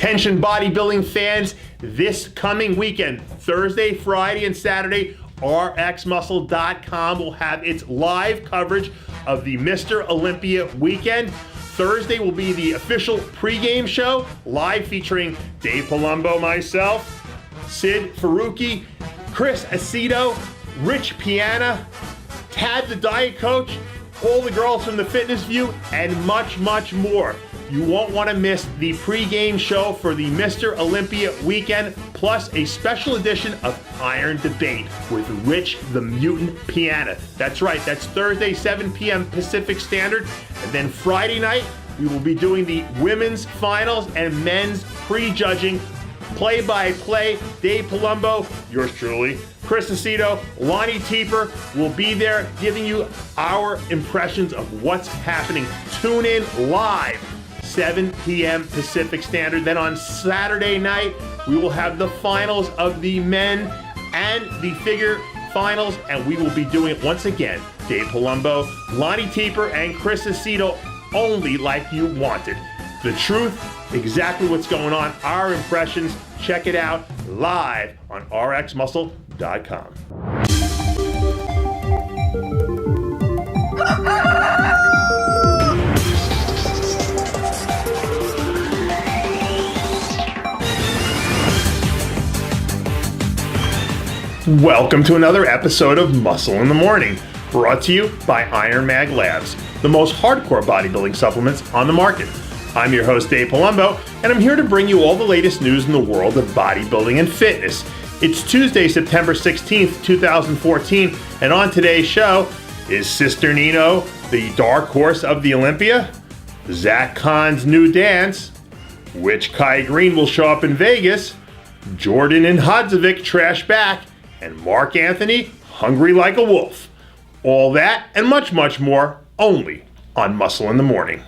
Attention bodybuilding fans, this coming weekend, Thursday, Friday, and Saturday, rxmuscle.com will have its live coverage of the Mr. Olympia weekend. Thursday will be the official pregame show, live featuring Dave Palumbo, myself, Sid Faruqi, Chris Aceto, Rich Piana, Tad the Diet Coach, all the girls from the Fitness View, and much, much more. You won't want to miss the pregame show for the Mr. Olympia weekend, plus a special edition of Iron Debate with Rich the Mutant Piana. That's right, that's Thursday, 7 p.m. Pacific Standard. And then Friday night, we will be doing the women's finals and men's prejudging. Play-by-play, Dave Palumbo, yours truly, Chris Aceto, Lonnie Teeper will be there giving you our impressions of what's happening. Tune in live, 7 p.m. Pacific Standard. Then on Saturday night, we will have the finals of the men and the figure finals, and we will be doing it once again. Dave Palumbo, Lonnie Teeper, and Chris Aceto, only like you wanted. The truth, exactly what's going on, our impressions. Check it out live on rxmuscle.com. Welcome to another episode of Muscle in the Morning, brought to you by Iron Mag Labs, the most hardcore bodybuilding supplements on the market. I'm your host, Dave Palumbo, and I'm here to bring you all the latest news in the world of bodybuilding and fitness. It's Tuesday, September 16th, 2014, and on today's show, is Sister Nino the dark horse of the Olympia? Zach Khan's new dance? Which Kai Greene will show up in Vegas? Jordan and Hodzovic trash back? And Mark Anthony hungry like a wolf? All that and much, much more only on Muscle in the Morning.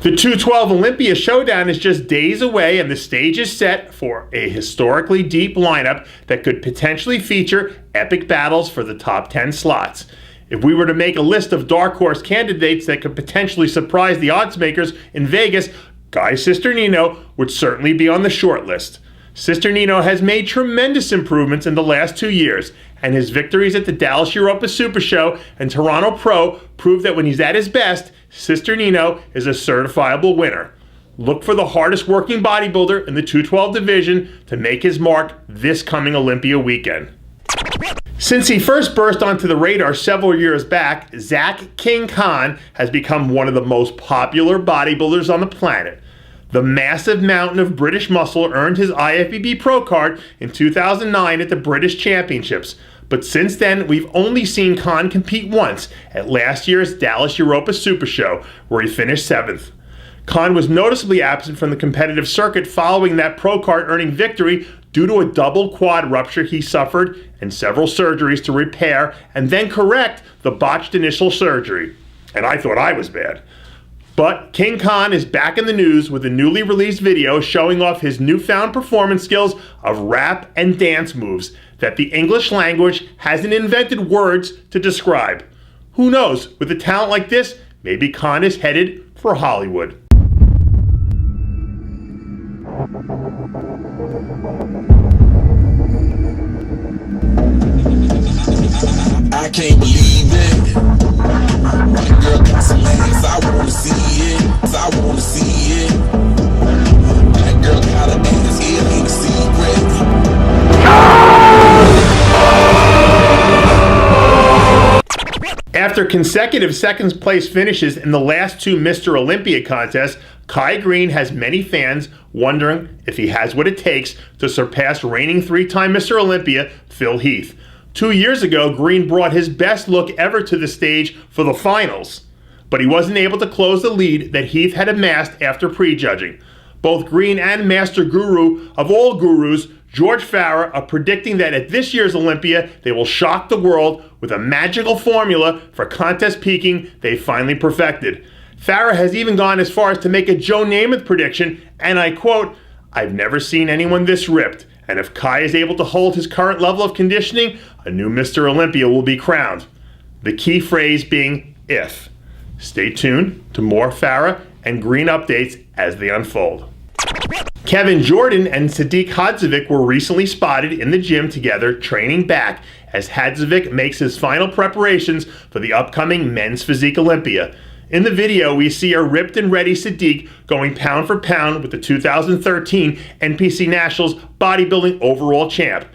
The 212 Olympia Showdown is just days away, and the stage is set for a historically deep lineup that could potentially feature epic battles for the top 10 slots. If we were to make a list of dark horse candidates that could potentially surprise the odds makers in Vegas, Guy's sister Nino would certainly be on the short list. Sister Nino has made tremendous improvements in the last 2 years, and his victories at the Dallas Europa Super Show and Toronto Pro prove that when he's at his best, Sister Nino is a certifiable winner. Look for the hardest working bodybuilder in the 212 division to make his mark this coming Olympia weekend. Since he first burst onto the radar several years back, Zach King Khan has become one of the most popular bodybuilders on the planet. The massive mountain of British muscle earned his IFBB Pro card in 2009 at the British Championships. But since then, we've only seen Khan compete once at last year's Dallas Europa Super Show, where he finished 7th. Khan was noticeably absent from the competitive circuit following that Pro card earning victory due to a double quad rupture he suffered and several surgeries to repair and then correct the botched initial surgery. And I thought I was bad. But King Khan is back in the news with a newly released video showing off his newfound performance skills of rap and dance moves that the English language hasn't invented words to describe. Who knows, with a talent like this, maybe Khan is headed for Hollywood. I can't believe it. White girl got some legs, I wanna see it. I wanna see it. Black girl got a ass, it ain't a secret. After consecutive second place finishes in the last 2 Mr. Olympia contests, Kai Greene has many fans wondering if he has what it takes to surpass reigning 3-time Mr. Olympia, Phil Heath. 2 years ago, Greene brought his best look ever to the stage for the finals, but he wasn't able to close the lead that Heath had amassed after prejudging. Both Greene and Master Guru of all gurus, George Farah, are predicting that at this year's Olympia, they will shock the world with a magical formula for contest peaking they finally perfected. Farah has even gone as far as to make a Joe Namath prediction, and I quote, "I've never seen anyone this ripped, and if Kai is able to hold his current level of conditioning, a new Mr. Olympia will be crowned." The key phrase being if. Stay tuned to more Farah and Greene updates as they unfold. Kevin Jordan and Sadiq Hadzovic were recently spotted in the gym together training back as Hadzovic makes his final preparations for the upcoming Men's Physique Olympia. In the video, we see a ripped and ready Sadiq going pound for pound with the 2013 NPC Nationals bodybuilding overall champ.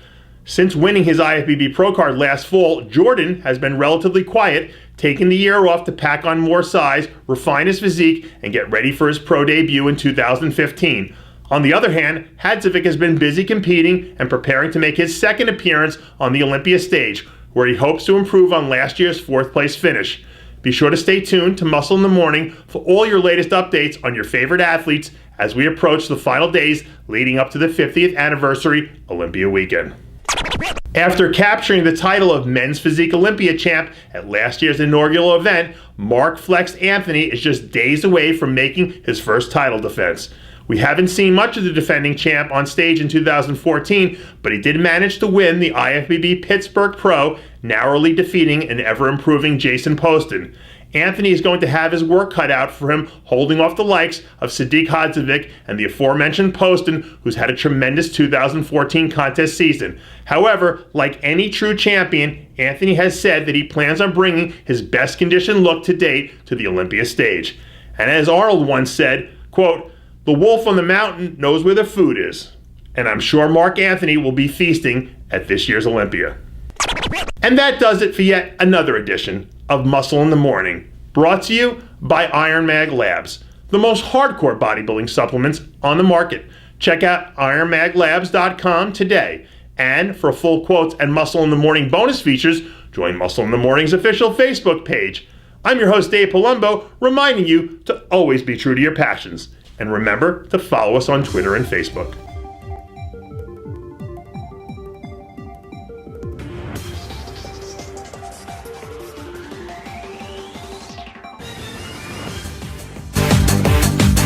Since winning his IFBB Pro card last fall, Jordan has been relatively quiet, taking the year off to pack on more size, refine his physique, and get ready for his pro debut in 2015. On the other hand, Hadzovic has been busy competing and preparing to make his second appearance on the Olympia stage, where he hopes to improve on last year's fourth-place finish. Be sure to stay tuned to Muscle in the Morning for all your latest updates on your favorite athletes as we approach the final days leading up to the 50th anniversary Olympia weekend. After capturing the title of Men's Physique Olympia champ at last year's inaugural event, Mark Flex Anthony is just days away from making his first title defense. We haven't seen much of the defending champ on stage in 2014, but he did manage to win the IFBB Pittsburgh Pro, narrowly defeating an ever-improving Jason Poston. Anthony is going to have his work cut out for him, holding off the likes of Sadiq Hadzovic and the aforementioned Poston, who's had a tremendous 2014 contest season. However, like any true champion, Anthony has said that he plans on bringing his best conditioned look to date to the Olympia stage. And as Arnold once said, quote, "The wolf on the mountain knows where the food is." And I'm sure Mark Anthony will be feasting at this year's Olympia. And that does it for yet another edition of Muscle in the Morning, brought to you by Iron Mag Labs, the most hardcore bodybuilding supplements on the market. Check out ironmaglabs.com today. And for full quotes and Muscle in the Morning bonus features, join Muscle in the Morning's official Facebook page. I'm your host, Dave Palumbo, reminding you to always be true to your passions. And remember to follow us on Twitter and Facebook.